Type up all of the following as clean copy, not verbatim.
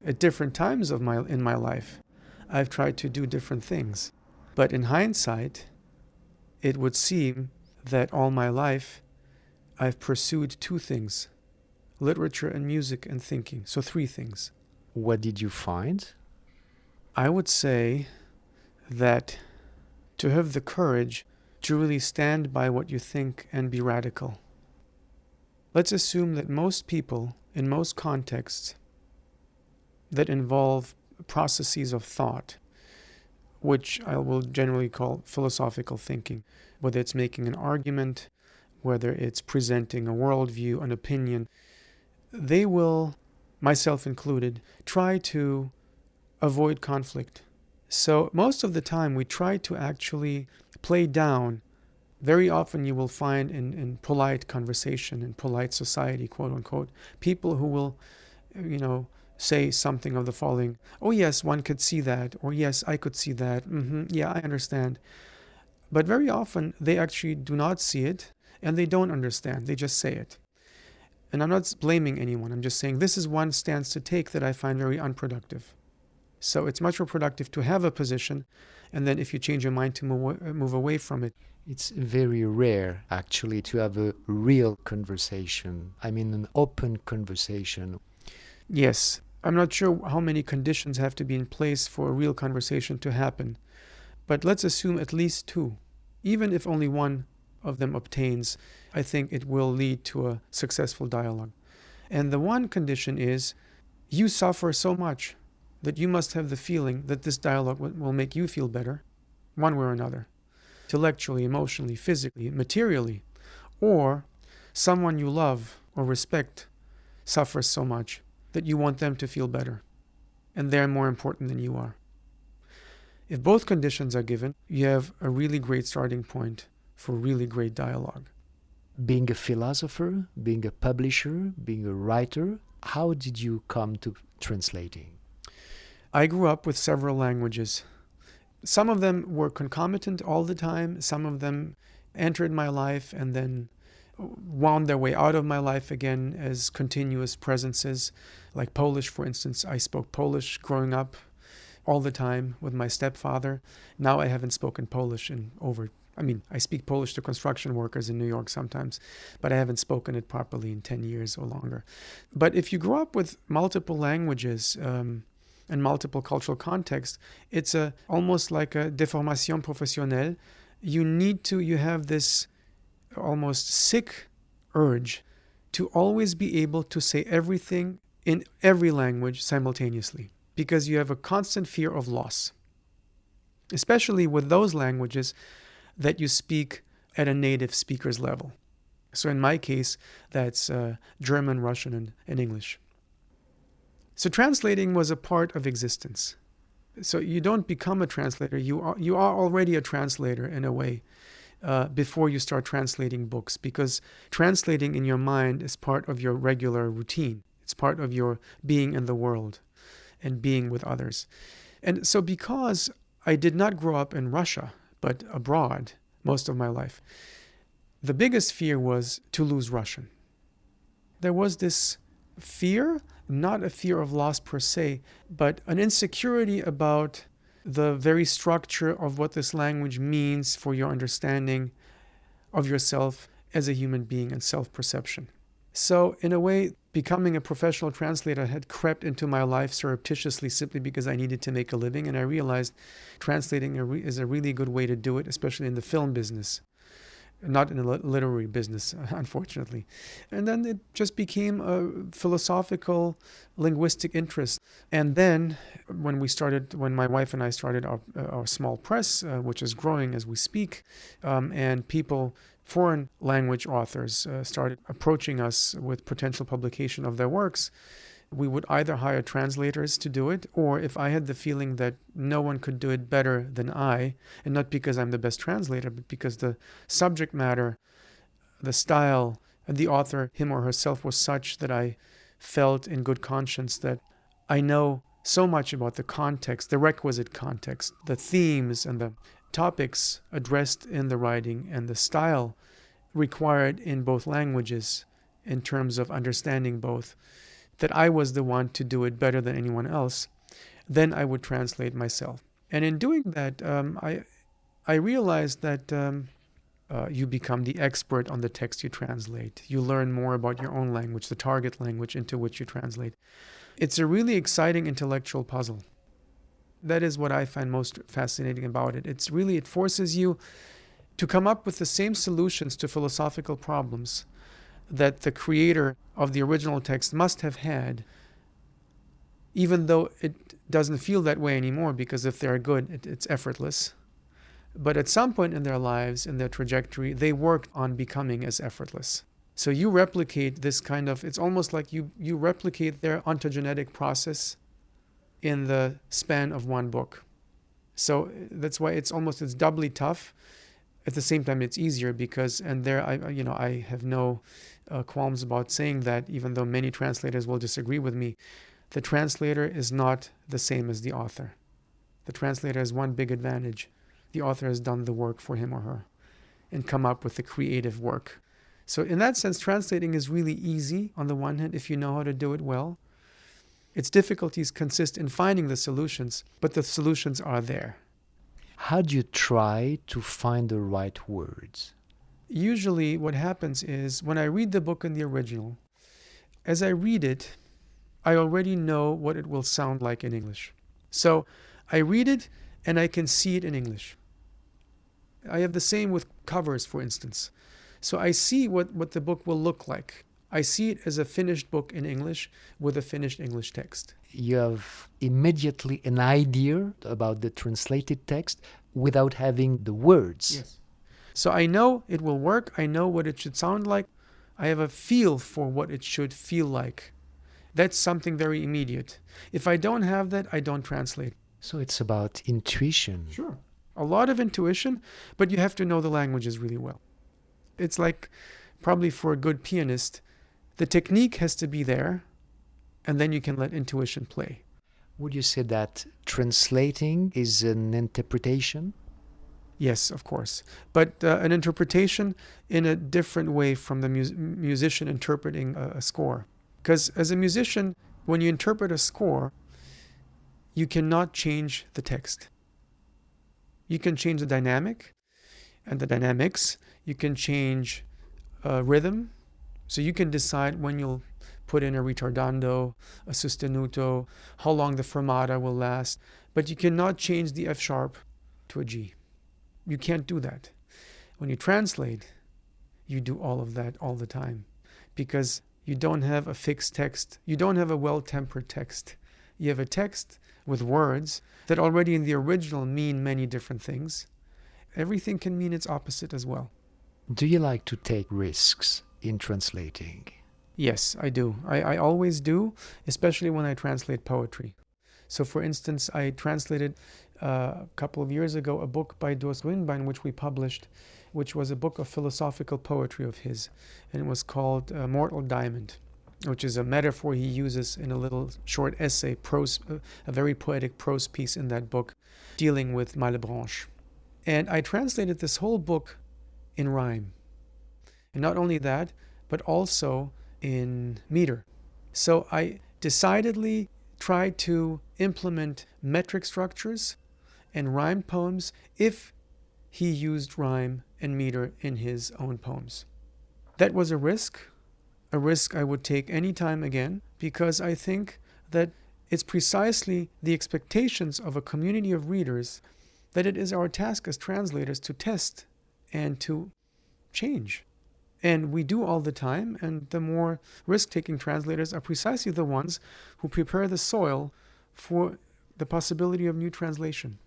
At different times in my life, I've tried to do different things. But in hindsight, it would seem that all my life I've pursued two things: literature and music and thinking. So three things. What did you find? I would say that to have the courage to really stand by what you think and be radical. Let's assume that most people, in most contexts that involve processes of thought, which I will generally call philosophical thinking, whether it's making an argument, whether it's presenting a worldview, an opinion, they will, myself included, try to avoid conflict. So most of the time we try to actually play down. Very often you will find in polite conversation, in polite society, quote unquote, people who will, say something of the following: oh yes, one could see that, or yes, I could see that, yeah, I understand. But very often they actually do not see it and they don't understand, they just say it. And I'm not blaming anyone, I'm just saying this is one stance to take that I find very unproductive. So it's much more productive to have a position, and then if you change your mind, to move away from it. It's very rare, actually, to have a real conversation. I mean, an open conversation. Yes, I'm not sure how many conditions have to be in place for a real conversation to happen, but let's assume at least two. Even if only one of them obtains, I think it will lead to a successful dialogue. And the one condition is you suffer so much that you must have the feeling that this dialogue will make you feel better, one way or another, intellectually, emotionally, physically, materially, or someone you love or respect suffers so much that you want them to feel better, and they're more important than you are. If both conditions are given, you have a really great starting point for really great dialogue. Being a philosopher, being a publisher, being a writer, how did you come to translating? I grew up with several languages. Some of them were concomitant all the time. Some of them entered my life and then wound their way out of my life again as continuous presences. Like Polish, for instance. I spoke Polish growing up all the time with my stepfather. Now I haven't spoken Polish I speak Polish to construction workers in New York sometimes, but I haven't spoken it properly in 10 years or longer. But if you grow up with multiple languages, and multiple cultural contexts, it's almost like a déformation professionnelle. You have this almost sick urge to always be able to say everything in every language simultaneously, because you have a constant fear of loss, especially with those languages that you speak at a native speaker's level. So in my case, that's German, Russian, and English. So translating was a part of existence. So you don't become a translator. You are already a translator in a way before you start translating books, because translating in your mind is part of your regular routine. It's part of your being in the world and being with others. And so because I did not grow up in Russia, but abroad most of my life, the biggest fear was to lose Russian. There was this fear, not a fear of loss per se, but an insecurity about the very structure of what this language means for your understanding of yourself as a human being and self-perception. So in a way, becoming a professional translator had crept into my life surreptitiously simply because I needed to make a living, and I realized translating is a really good way to do it, especially in the film business. Not in the literary business, unfortunately. And then it just became a philosophical, linguistic interest. And then when my wife and I started our small press, which is growing as we speak, and foreign language authors started approaching us with potential publication of their works, we would either hire translators to do it, or if I had the feeling that no one could do it better than I, and not because I'm the best translator, but because the subject matter, the style, and the author, him or herself, was such that I felt in good conscience that I know so much about the context, the requisite context, the themes and the topics addressed in the writing, and the style required in both languages in terms of understanding both, that I was the one to do it better than anyone else, then I would translate myself. And in doing that, I realized that you become the expert on the text you translate. You learn more about your own language, the target language into which you translate. It's a really exciting intellectual puzzle. That is what I find most fascinating about it. It forces you to come up with the same solutions to philosophical problems that the creator of the original text must have had, even though it doesn't feel that way anymore, because if they're good, it's effortless. But at some point in their lives, in their trajectory, they worked on becoming as effortless. So you replicate this kind of, it's almost like you replicate their ontogenetic process in the span of one book. So that's why it's doubly tough. At the same time, it's easier because, and there I have no qualms about saying that, even though many translators will disagree with me, the translator is not the same as the author. The translator has one big advantage. The author has done the work for him or her and come up with the creative work. So in that sense, translating is really easy on the one hand if you know how to do it well. Its difficulties consist in finding the solutions, but the solutions are there. How do you try to find the right words? Usually what happens is when I read the book in the original, as I read it, I already know what it will sound like in English. So I read it and I can see it in English. I have the same with covers, for instance. So I see what the book will look like. I see it as a finished book in English with a finished English text. You have immediately an idea about the translated text without having the words. Yes. So I know it will work. I know what it should sound like. I have a feel for what it should feel like. That's something very immediate. If I don't have that, I don't translate. So it's about intuition. Sure. A lot of intuition, but you have to know the languages really well. It's like probably for a good pianist, the technique has to be there, and then you can let intuition play. Would you say that translating is an interpretation? Yes, of course. But an interpretation in a different way from the musician interpreting a score. Because as a musician, when you interpret a score, you cannot change the text. You can change the dynamic and the dynamics. You can change rhythm. So you can decide when you'll put in a ritardando, a sostenuto, how long the fermata will last. But you cannot change the F sharp to a G. You can't do that. When you translate, you do all of that all the time because you don't have a fixed text. You don't have a well-tempered text. You have a text with words that already in the original mean many different things. Everything can mean its opposite as well. Do you like to take risks in translating? Yes, I do. I always do, especially when I translate poetry. So for instance, I translated a couple of years ago a book by Doris Winbein, which we published, which was a book of philosophical poetry of his. And it was called Mortal Diamond, which is a metaphor he uses in a little short essay, prose, a very poetic prose piece in that book, dealing with Malebranche. And I translated this whole book in rhyme. And not only that, but also in meter. So I decidedly tried to implement metric structures and rhyme poems if he used rhyme and meter in his own poems. That was a risk I would take any time again, because I think that it's precisely the expectations of a community of readers that it is our task as translators to test and to change. And we do all the time, and the more risk-taking translators are precisely the ones who prepare the soil for the possibility of new translation.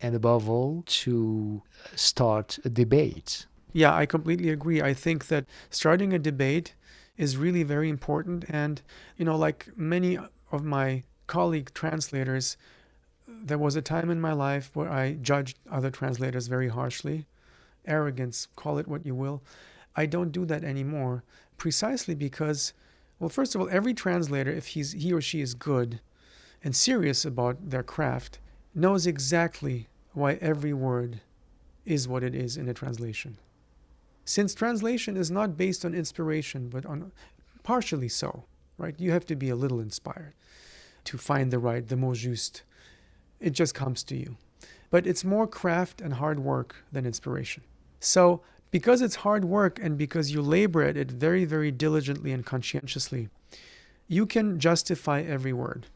And above all, to start a debate. Yeah, I completely agree. I think that starting a debate is really very important. And, like many of my colleague translators, there was a time in my life where I judged other translators very harshly. Arrogance, call it what you will. I don't do that anymore, precisely because, well, first of all, every translator, if he or she is good and serious about their craft, knows exactly why every word is what it is in a translation. Since translation is not based on inspiration, but on partially so. right? You have to be a little inspired to find the mot juste. It just comes to you. But it's more craft and hard work than inspiration. So because it's hard work and because you labor at it very, very diligently and conscientiously, you can justify every word.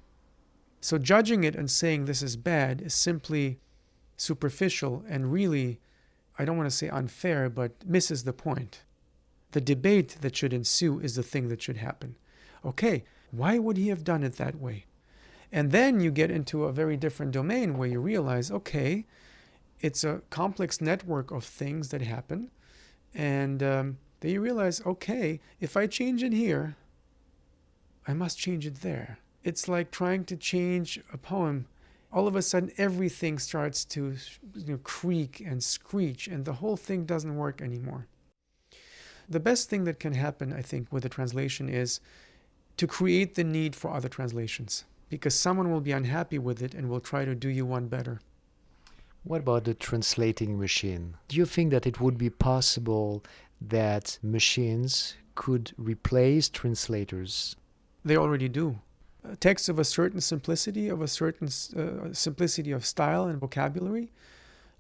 So judging it and saying this is bad is simply superficial and really, I don't want to say unfair, but misses the point. The debate that should ensue is the thing that should happen. Okay, why would he have done it that way? And then you get into a very different domain where you realize, okay, it's a complex network of things that happen. And then you realize, okay, if I change it here, I must change it there. It's like trying to change a poem. All of a sudden, everything starts to creak and screech, and the whole thing doesn't work anymore. The best thing that can happen, I think, with a translation is to create the need for other translations, because someone will be unhappy with it and will try to do you one better. What about the translating machine? Do you think that it would be possible that machines could replace translators? They already do. Texts of a certain simplicity, simplicity of style and vocabulary,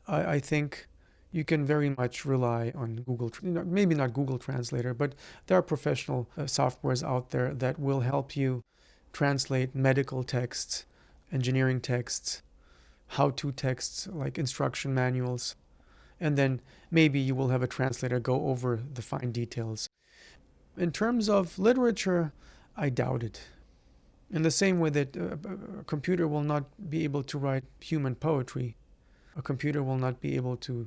I think you can very much rely on Google, maybe not Google Translator, but there are professional softwares out there that will help you translate medical texts, engineering texts, how-to texts like instruction manuals, and then maybe you will have a translator go over the fine details. In terms of literature, I doubt it. In the same way that a computer will not be able to write human poetry, a computer will not be able to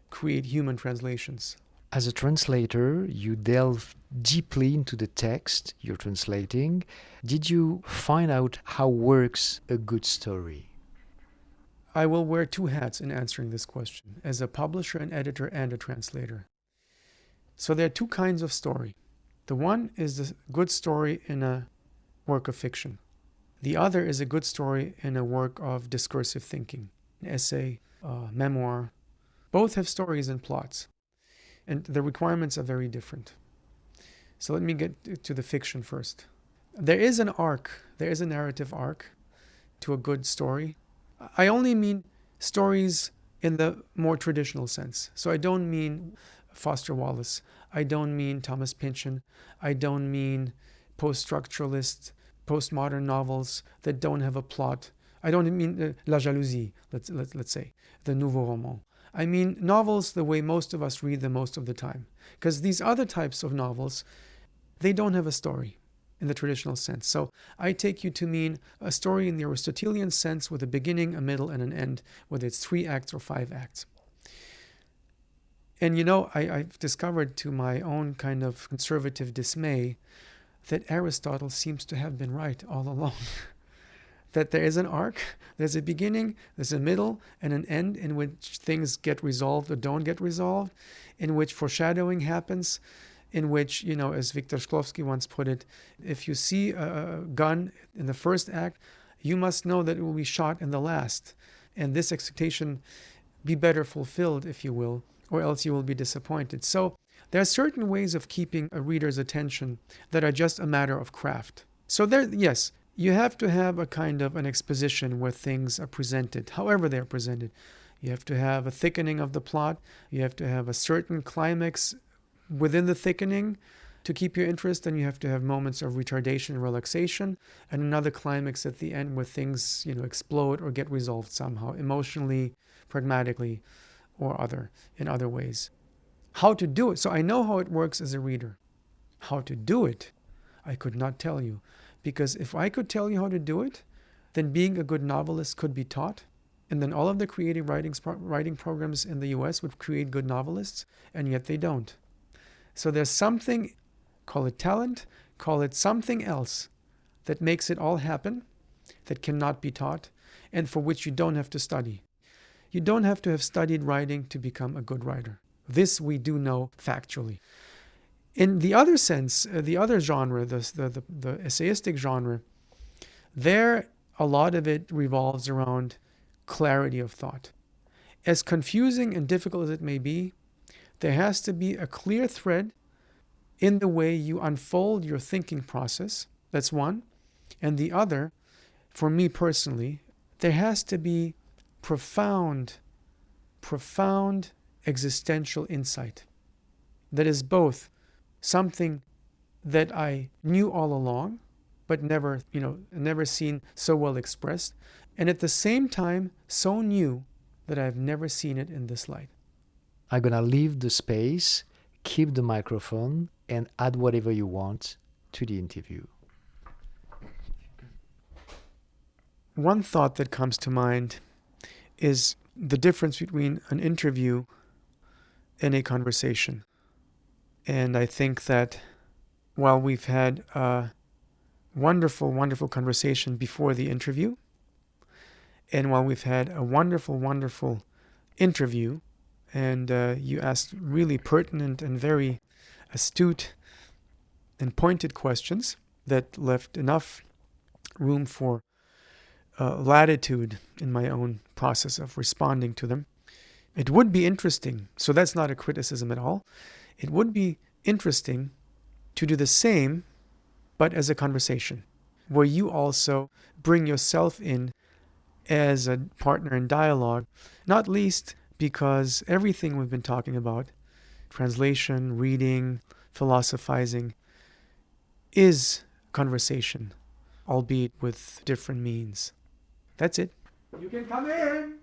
create human translations. As a translator, you delve deeply into the text you're translating. Did you find out how works a good story? I will wear two hats in answering this question, as a publisher, an editor, and a translator. So there are two kinds of story. The one is the good story in a work of fiction. The other is a good story in a work of discursive thinking, an essay, memoir. Both have stories and plots, and the requirements are very different. So let me get to the fiction first. There is an arc, there is a narrative arc to a good story. I only mean stories in the more traditional sense. So I don't mean Foster Wallace. I don't mean Thomas Pynchon. I don't mean post-structuralist, postmodern novels that don't have a plot. I don't mean La Jalousie, let's say, the Nouveau Roman. I mean novels the way most of us read them most of the time. Because these other types of novels, they don't have a story in the traditional sense. So I take you to mean a story in the Aristotelian sense with a beginning, a middle, and an end, whether it's 3 acts or 5 acts. And I've discovered to my own kind of conservative dismay that Aristotle seems to have been right all along. That there is an arc, there's a beginning, there's a middle, and an end in which things get resolved or don't get resolved, in which foreshadowing happens, in which, as Viktor Shklovsky once put it, if you see a gun in the first act, you must know that it will be shot in the last. And this expectation be better fulfilled, if you will, or else you will be disappointed. So there are certain ways of keeping a reader's attention that are just a matter of craft. So yes, you have to have a kind of an exposition where things are presented, however they're presented. You have to have a thickening of the plot. You have to have a certain climax within the thickening to keep your interest, and you have to have moments of retardation and relaxation, and another climax at the end where things, explode or get resolved somehow, emotionally, pragmatically, or in other ways. How to do it. So I know how it works as a reader. How to do it, I could not tell you. Because if I could tell you how to do it, then being a good novelist could be taught. And then all of the creative writing programs in the US would create good novelists, and yet they don't. So there's something, call it talent, call it something else, that makes it all happen, that cannot be taught, and for which you don't have to study. You don't have to have studied writing to become a good writer. This we do know factually. In the other sense, the other genre, the essayistic genre, there a lot of it revolves around clarity of thought. As confusing and difficult as it may be, there has to be a clear thread in the way you unfold your thinking process That's one. And the other, for me personally, there has to be profound existential insight that is both something that I knew all along, but never seen so well expressed, and at the same time so new that I've never seen it in this light. I'm gonna leave the space, keep the microphone, and add whatever you want to the interview. One thought that comes to mind is the difference between an interview and a conversation. And I think that while we've had a wonderful, wonderful conversation before the interview, and while we've had a wonderful, wonderful interview, and you asked really pertinent and very astute and pointed questions that left enough room for latitude in my own process of responding to them. It would be interesting, so that's not a criticism at all. It would be interesting to do the same, but as a conversation, where you also bring yourself in as a partner in dialogue, not least because everything we've been talking about, translation, reading, philosophizing, is conversation, albeit with different means. That's it. You can come in.